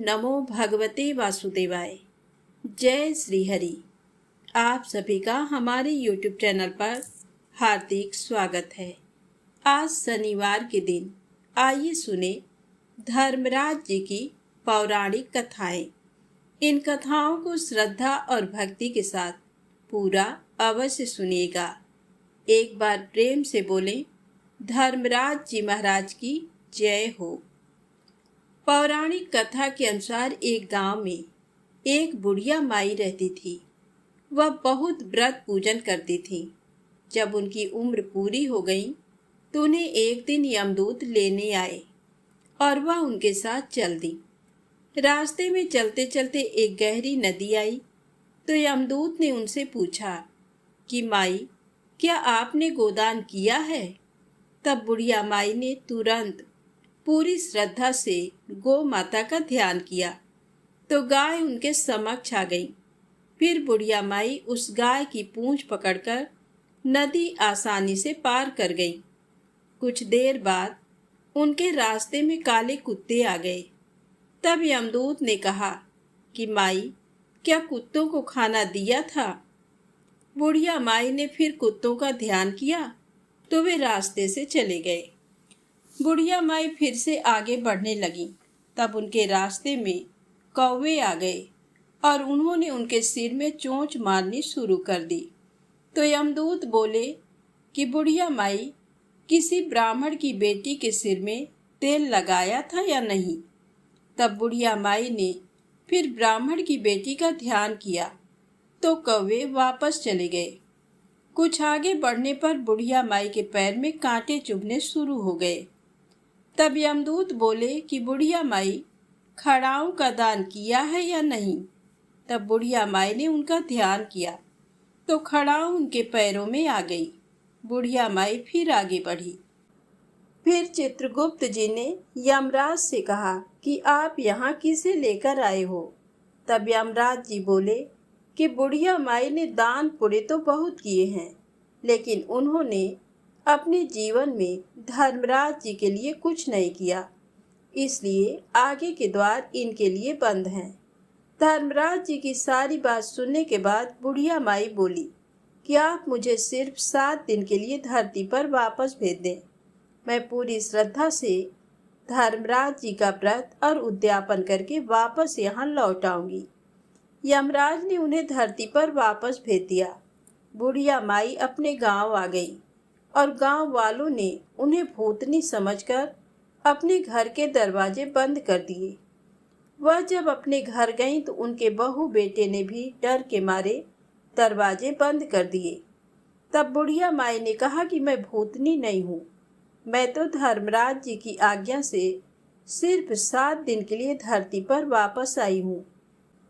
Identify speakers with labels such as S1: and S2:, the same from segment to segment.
S1: नमो भगवते वासुदेवाय। जय श्री हरि। आप सभी का हमारे YouTube चैनल पर हार्दिक स्वागत है। आज शनिवार के दिन आइए सुने धर्मराज जी की पौराणिक कथाएं। इन कथाओं को श्रद्धा और भक्ति के साथ पूरा अवश्य सुनिएगा। एक बार प्रेम से बोलें, धर्मराज जी महाराज की जय हो। पौराणिक कथा के अनुसार एक गांव में एक बुढ़िया माई रहती थी। वह बहुत व्रत पूजन करती थी। जब उनकी उम्र पूरी हो गई तो उन्हें एक दिन यमदूत लेने आए और वह उनके साथ चल दी। रास्ते में चलते चलते एक गहरी नदी आई तो यमदूत ने उनसे पूछा कि माई, क्या आपने गोदान किया है? तब बुढ़िया माई ने तुरंत पूरी श्रद्धा से गौ माता का ध्यान किया तो गाय उनके समक्ष आ गई। फिर बुढ़िया माई उस गाय की पूंछ पकड़कर नदी आसानी से पार कर गई। कुछ देर बाद उनके रास्ते में काले कुत्ते आ गए। तब यमदूत ने कहा कि माई, क्या कुत्तों को खाना दिया था? बुढ़िया माई ने फिर कुत्तों का ध्यान किया तो वे रास्ते से चले गए। बुढ़िया माई फिर से आगे बढ़ने लगी। तब उनके रास्ते में कौवे आ गए और उन्होंने उनके सिर में चोंच मारनी शुरू कर दी। तो यमदूत बोले कि बुढ़िया माई, किसी ब्राह्मण की बेटी के सिर में तेल लगाया था या नहीं? तब बुढ़िया माई ने फिर ब्राह्मण की बेटी का ध्यान किया तो कौवे वापस चले गए। कुछ आगे बढ़ने पर बुढ़िया माई के पैर में कांटे चुभने शुरू हो गए। तब यमदूत बोले कि बुढ़िया माई, खड़ाओं का दान किया है या नहीं? तब बुढ़िया माई ने उनका ध्यान किया तो खड़ाओं उनके पैरों में आ गई। बुढ़िया माई फिर आगे बढ़ी। फिर चित्रगुप्त जी ने यमराज से कहा कि आप यहाँ किसे लेकर आए हो? तब यमराज जी बोले कि बुढ़िया माई ने दान पुण्य तो बहुत किए हैं, लेकिन उन्होंने अपने जीवन में धर्मराज जी के लिए कुछ नहीं किया, इसलिए आगे के द्वार इनके लिए बंद हैं। धर्मराज जी की सारी बात सुनने के बाद बुढ़िया माई बोली कि आप मुझे सिर्फ 7 दिन के लिए धरती पर वापस भेज दें। मैं पूरी श्रद्धा से धर्मराज जी का व्रत और उद्यापन करके वापस यहाँ लौट आऊंगी। यमराज ने उन्हें धरती पर वापस भेज दिया। बुढ़िया माई अपने गांव आ गई और गांव वालों ने उन्हें भूतनी समझकर अपने घर के दरवाजे बंद कर दिए। वह जब अपने घर गईं तो उनके बहू बेटे ने भी डर के मारे दरवाजे बंद कर दिए। तब बुढ़िया माई ने कहा कि मैं भूतनी नहीं हूँ, मैं तो धर्मराज जी की आज्ञा से सिर्फ 7 दिन के लिए धरती पर वापस आई हूँ।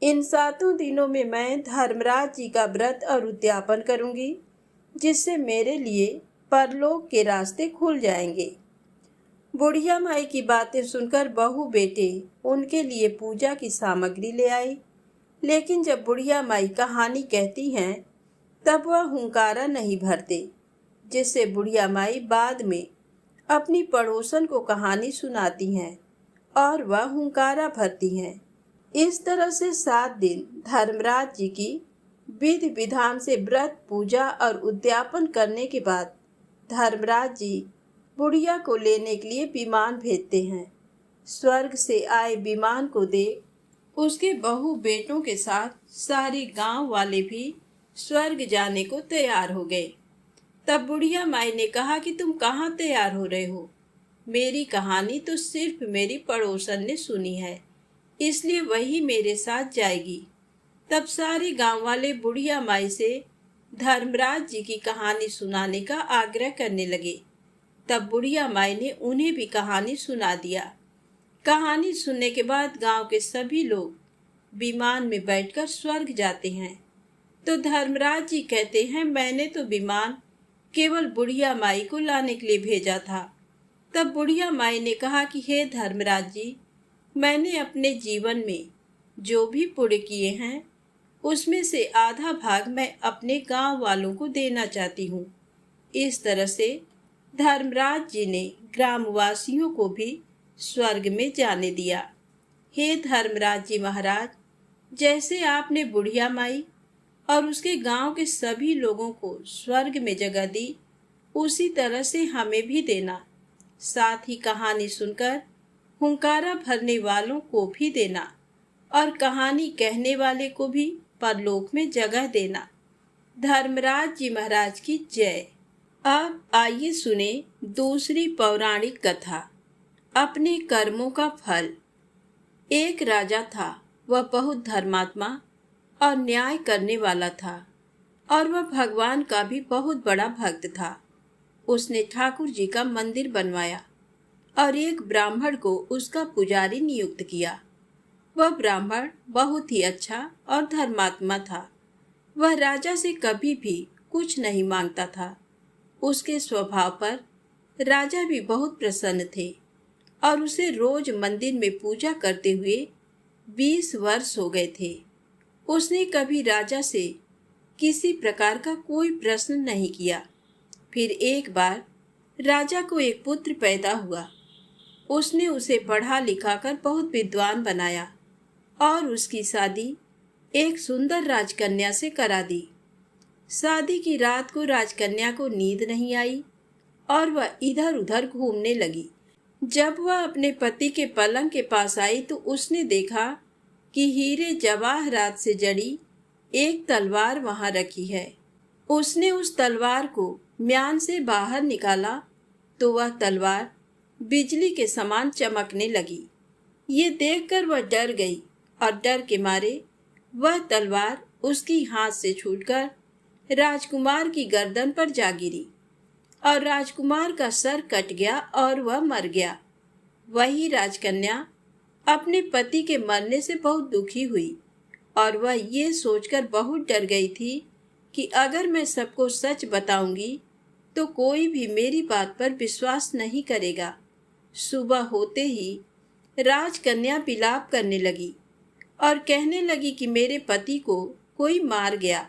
S1: इन 7 दिनों में मैं धर्मराज जी का व्रत और उद्यापन करूँगी, जिससे मेरे लिए परलोक के रास्ते खुल जाएंगे। बुढ़िया माई की बातें सुनकर बहू बेटे उनके लिए पूजा की सामग्री ले आई। लेकिन जब बुढ़िया माई कहानी कहती हैं तब वह हुंकारा नहीं भरते, जिससे बुढ़िया माई बाद में अपनी पड़ोसन को कहानी सुनाती हैं और वह हुंकारा भरती हैं। इस तरह से 7 दिन धर्मराज जी की विधि विधान से व्रत पूजा और उद्यापन करने के बाद धर्मराज जी बुढ़िया को लेने के लिए विमान भेजते हैं। स्वर्ग से आए विमान को देख उसके बहू बेटों के साथ सारे गांव वाले भी स्वर्ग जाने को तैयार हो गए। तब बुढ़िया माई ने कहा कि तुम कहाँ तैयार हो रहे हो? मेरी कहानी तो सिर्फ मेरी पड़ोसन ने सुनी है, इसलिए वही मेरे साथ जाएगी। तब सारे गांव वाले बुढ़िया माई से धर्मराज जी की कहानी सुनाने का आग्रह करने लगे। तब बुढ़िया माई ने उन्हें भी कहानी सुना दिया। कहानी सुनने के बाद गांव के सभी लोग विमान में बैठकर स्वर्ग जाते हैं। तो धर्मराज जी कहते हैं, मैंने तो विमान केवल बुढ़िया माई को लाने के लिए भेजा था। तब बुढ़िया माई ने कहा कि हे धर्मराज जी, मैंने अपने जीवन में जो भी पुण्य किए हैं उसमें से आधा भाग मैं अपने गांव वालों को देना चाहती हूँ। इस तरह से धर्मराज जी ने ग्रामवासियों को भी स्वर्ग में जाने दिया। हे धर्मराज जी महाराज, जैसे आपने बुढ़िया माई और उसके गांव के सभी लोगों को स्वर्ग में जगह दी, उसी तरह से हमें भी देना। साथ ही कहानी सुनकर हुंकारा भरने वालों को भी देना और कहानी कहने वाले को भी परलोक में जगह देना। धर्मराज जी महाराज की जय। अब आइए सुने दूसरी पौराणिक कथा, अपने कर्मों का फल। एक राजा था, वह बहुत धर्मात्मा और न्याय करने वाला था और वह भगवान का भी बहुत बड़ा भक्त था। उसने ठाकुर जी का मंदिर बनवाया और एक ब्राह्मण को उसका पुजारी नियुक्त किया। वह ब्राह्मण बहुत ही अच्छा और धर्मात्मा था। वह राजा से कभी भी कुछ नहीं मांगता था। उसके स्वभाव पर राजा भी बहुत प्रसन्न थे और उसे रोज मंदिर में पूजा करते हुए 20 वर्ष हो गए थे। उसने कभी राजा से किसी प्रकार का कोई प्रश्न नहीं किया। फिर एक बार राजा को एक पुत्र पैदा हुआ। उसने उसे पढ़ा लिखा कर बहुत विद्वान बनाया और उसकी शादी एक सुंदर राजकन्या से करा दी। शादी की रात को राजकन्या को नींद नहीं आई और वह इधर उधर घूमने लगी। जब वह अपने पति के पलंग के पास आई तो उसने देखा कि हीरे जवाहरात से जड़ी एक तलवार वहां रखी है। उसने उस तलवार को म्यान से बाहर निकाला तो वह तलवार बिजली के समान चमकने लगी। ये देखकर वह डर गई और डर के मारे वह तलवार उसकी हाथ से छूटकर राजकुमार की गर्दन पर जा गिरी और राजकुमार का सर कट गया और वह मर गया। वही राजकन्या अपने पति के मरने से बहुत दुखी हुई और वह ये सोचकर बहुत डर गई थी कि अगर मैं सबको सच बताऊंगी तो कोई भी मेरी बात पर विश्वास नहीं करेगा। सुबह होते ही राजकन्या विलाप करने लगी और कहने लगी कि मेरे पति को कोई मार गया।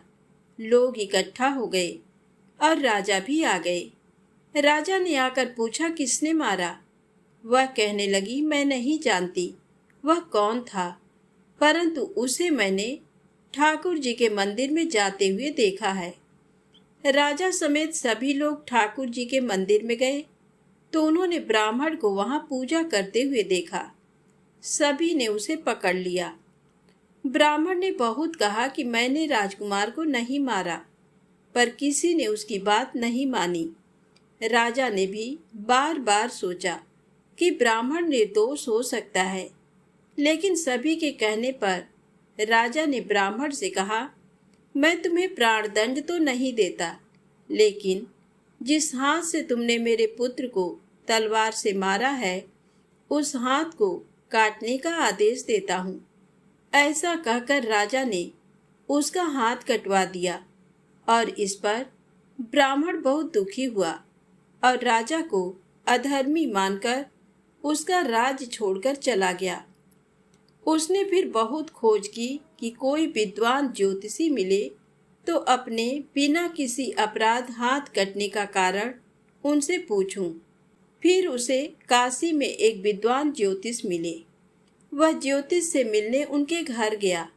S1: लोग इकट्ठा हो गए और राजा भी आ गए। राजा ने आकर पूछा, किसने मारा? वह कहने लगी, मैं नहीं जानती वह कौन था, परंतु उसे मैंने ठाकुर जी के मंदिर में जाते हुए देखा है। राजा समेत सभी लोग ठाकुर जी के मंदिर में गए तो उन्होंने ब्राह्मण को वहां पूजा करते हुए देखा। सभी ने उसे पकड़ लिया। ब्राह्मण ने बहुत कहा कि मैंने राजकुमार को नहीं मारा, पर किसी ने उसकी बात नहीं मानी। राजा ने भी बार बार सोचा कि ब्राह्मण निर्दोष हो सकता है, लेकिन सभी के कहने पर राजा ने ब्राह्मण से कहा, मैं तुम्हें प्राणदंड तो नहीं देता, लेकिन जिस हाथ से तुमने मेरे पुत्र को तलवार से मारा है उस हाथ को काटने का आदेश देता हूँ। ऐसा कहकर राजा ने उसका हाथ कटवा दिया और इस पर ब्राह्मण बहुत दुखी हुआ और राजा को अधर्मी मानकर उसका राज्य छोड़कर चला गया। उसने फिर बहुत खोज की कि कोई विद्वान ज्योतिषी मिले तो अपने बिना किसी अपराध हाथ कटने का कारण उनसे पूछूं। फिर उसे काशी में एक विद्वान ज्योतिष मिले। वह ज्योतिष से मिलने उनके घर गया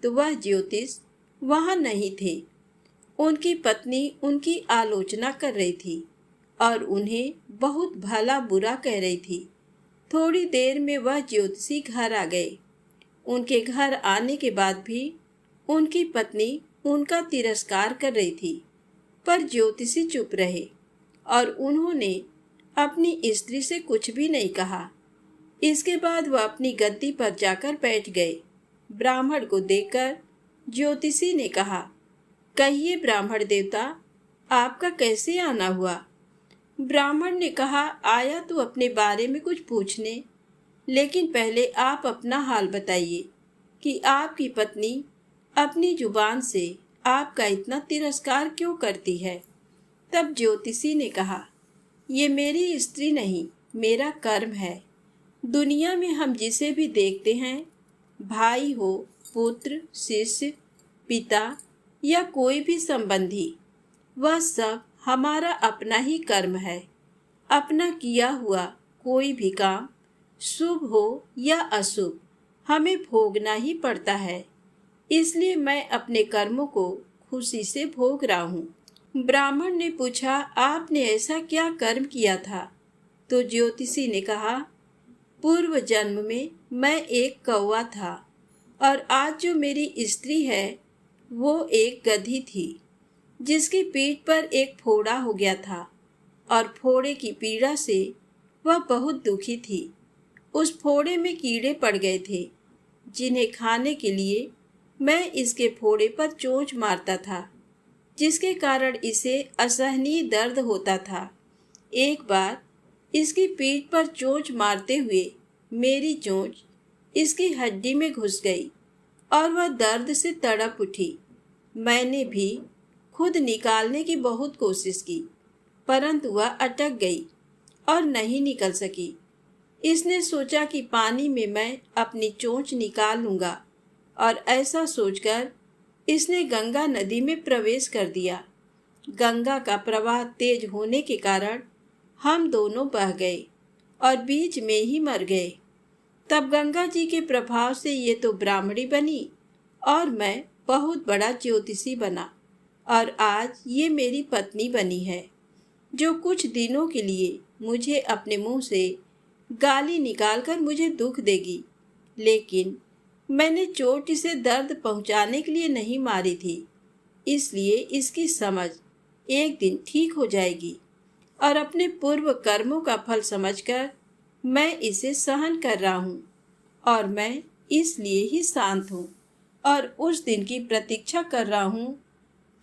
S1: तो वह ज्योतिष वहां नहीं थे। उनकी पत्नी उनकी आलोचना कर रही थी और उन्हें बहुत भला बुरा कह रही थी। थोड़ी देर में वह ज्योतिषी घर आ गए। उनके घर आने के बाद भी उनकी पत्नी उनका तिरस्कार कर रही थी, पर ज्योतिषी चुप रहे और उन्होंने अपनी स्त्री से कुछ भी नहीं कहा। इसके बाद वह अपनी गद्दी पर जाकर बैठ गए। ब्राह्मण को देखकर ज्योतिषी ने कहा, कहिए ब्राह्मण देवता, आपका कैसे आना हुआ? ब्राह्मण ने कहा, आया तो अपने बारे में कुछ पूछने, लेकिन पहले आप अपना हाल बताइए कि आपकी पत्नी अपनी जुबान से आपका इतना तिरस्कार क्यों करती है। तब ज्योतिषी ने कहा, ये मेरी स्त्री नहीं, मेरा कर्म है। दुनिया में हम जिसे भी देखते हैं, भाई हो, पुत्र, शिष्य, पिता या कोई भी संबंधी, वह सब हमारा अपना ही कर्म है। अपना किया हुआ कोई भी काम, शुभ हो या अशुभ, हमें भोगना ही पड़ता है, इसलिए मैं अपने कर्मों को खुशी से भोग रहा हूँ। ब्राह्मण ने पूछा, आपने ऐसा क्या कर्म किया था? तो ज्योतिषी ने कहा, पूर्व जन्म में मैं एक कौवा था और आज जो मेरी स्त्री है वो एक गधी थी, जिसकी पीठ पर एक फोड़ा हो गया था और फोड़े की पीड़ा से वह बहुत दुखी थी। उस फोड़े में कीड़े पड़ गए थे, जिन्हें खाने के लिए मैं इसके फोड़े पर चोंच मारता था, जिसके कारण इसे असहनीय दर्द होता था। एक बार इसकी पीठ पर चोंच मारते हुए मेरी चोंच इसकी हड्डी में घुस गई और वह दर्द से तड़प उठी। मैंने भी खुद निकालने की बहुत कोशिश की, परंतु वह अटक गई और नहीं निकल सकी। इसने सोचा कि पानी में मैं अपनी चोंच निकाल लूँगा और ऐसा सोचकर इसने गंगा नदी में प्रवेश कर दिया। गंगा का प्रवाह तेज होने के कारण हम दोनों बह गए और बीच में ही मर गए। तब गंगा जी के प्रभाव से ये तो ब्राह्मणी बनी और मैं बहुत बड़ा ज्योतिषी बना और आज ये मेरी पत्नी बनी है, जो कुछ दिनों के लिए मुझे अपने मुंह से गाली निकालकर मुझे दुख देगी। लेकिन मैंने चोट इसे दर्द पहुंचाने के लिए नहीं मारी थी, इसलिए इसकी समझ एक दिन ठीक हो जाएगी और अपने पूर्व कर्मों का फल समझकर मैं इसे सहन कर रहा हूँ और मैं इसलिए ही शांत हूँ और उस दिन की प्रतीक्षा कर रहा हूँ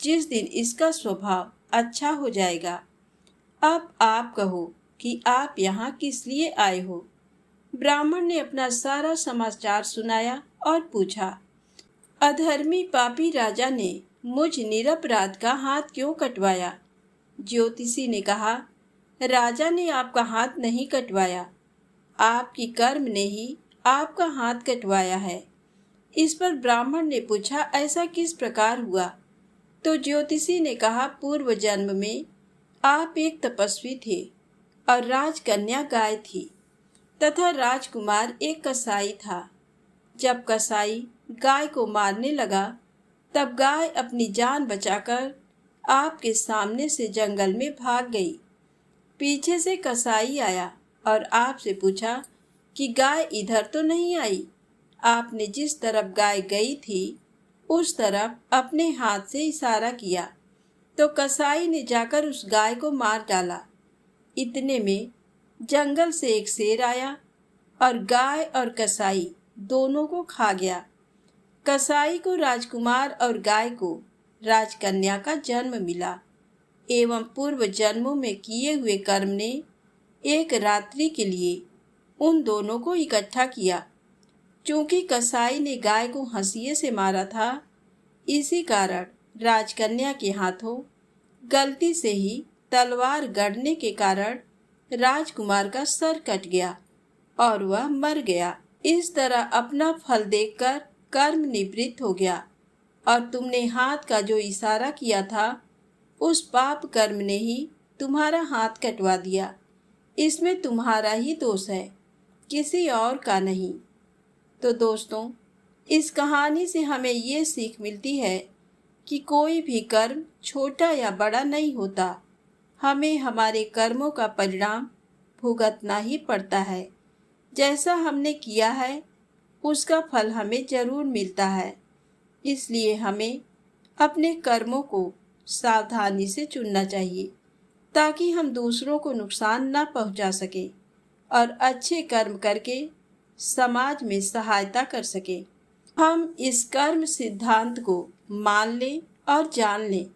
S1: जिस दिन इसका स्वभाव अच्छा हो जाएगा। अब आप कहो कि आप यहाँ किस लिए आए हो? ब्राह्मण ने अपना सारा समाचार सुनाया और पूछा, अधर्मी पापी राजा ने मुझ निरपराध का हाथ क्यों कटवाया? ज्योतिषी ने कहा, राजा ने आपका हाथ नहीं कटवाया, आपकी कर्म ने ही आपका हाथ कटवाया है। इस पर ब्राह्मण ने पूछा, ऐसा किस प्रकार हुआ? तो ज्योतिषी ने कहा, पूर्व जन्म में आप एक तपस्वी थे और राजकन्या गाय थी तथा राजकुमार एक कसाई था। जब कसाई गाय को मारने लगा तब गाय अपनी जान बचाकर आपके सामने से जंगल में भाग गई। पीछे से कसाई आया और आपसे पूछा कि गाय इधर तो नहीं आई। आपने जिस तरफ गाय गई थी उस तरफ अपने हाथ से इशारा किया तो कसाई ने जाकर उस गाय को मार डाला। इतने में जंगल से एक शेर आया और गाय और कसाई दोनों को खा गया। कसाई को राजकुमार और गाय को राजकन्या का जन्म मिला एवं पूर्व जन्मों में किए हुए कर्म ने एक रात्रि के लिए उन दोनों को इकट्ठा किया। चूंकि कसाई ने गाय को हंसिए से मारा था, इसी कारण राजकन्या के हाथों गलती से ही तलवार गड़ने के कारण राजकुमार का सर कट गया और वह मर गया। इस तरह अपना फल देखकर कर्म निवृत्त हो गया और तुमने हाथ का जो इशारा किया था उस पाप कर्म ने ही तुम्हारा हाथ कटवा दिया। इसमें तुम्हारा ही दोष है, किसी और का नहीं। तो दोस्तों, इस कहानी से हमें ये सीख मिलती है कि कोई भी कर्म छोटा या बड़ा नहीं होता, हमें हमारे कर्मों का परिणाम भुगतना ही पड़ता है। जैसा हमने किया है उसका फल हमें जरूर मिलता है। इसलिए हमें अपने कर्मों को सावधानी से चुनना चाहिए ताकि हम दूसरों को नुकसान न पहुंचा सके और अच्छे कर्म करके समाज में सहायता कर सके। हम इस कर्म सिद्धांत को मान लें और जान लें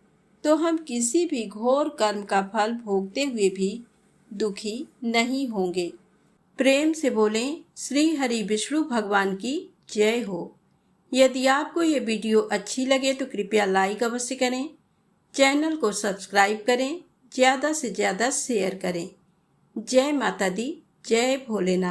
S1: तो हम किसी भी घोर कर्म का फल भोगते हुए भी दुखी नहीं होंगे। प्रेम से बोलें, श्री हरि विष्णु भगवान की जय हो। यदि आपको ये वीडियो अच्छी लगे तो कृपया लाइक अवश्य करें, चैनल को सब्सक्राइब करें, ज़्यादा से ज़्यादा शेयर करें। जय माता दी, जय भोलेनाथ।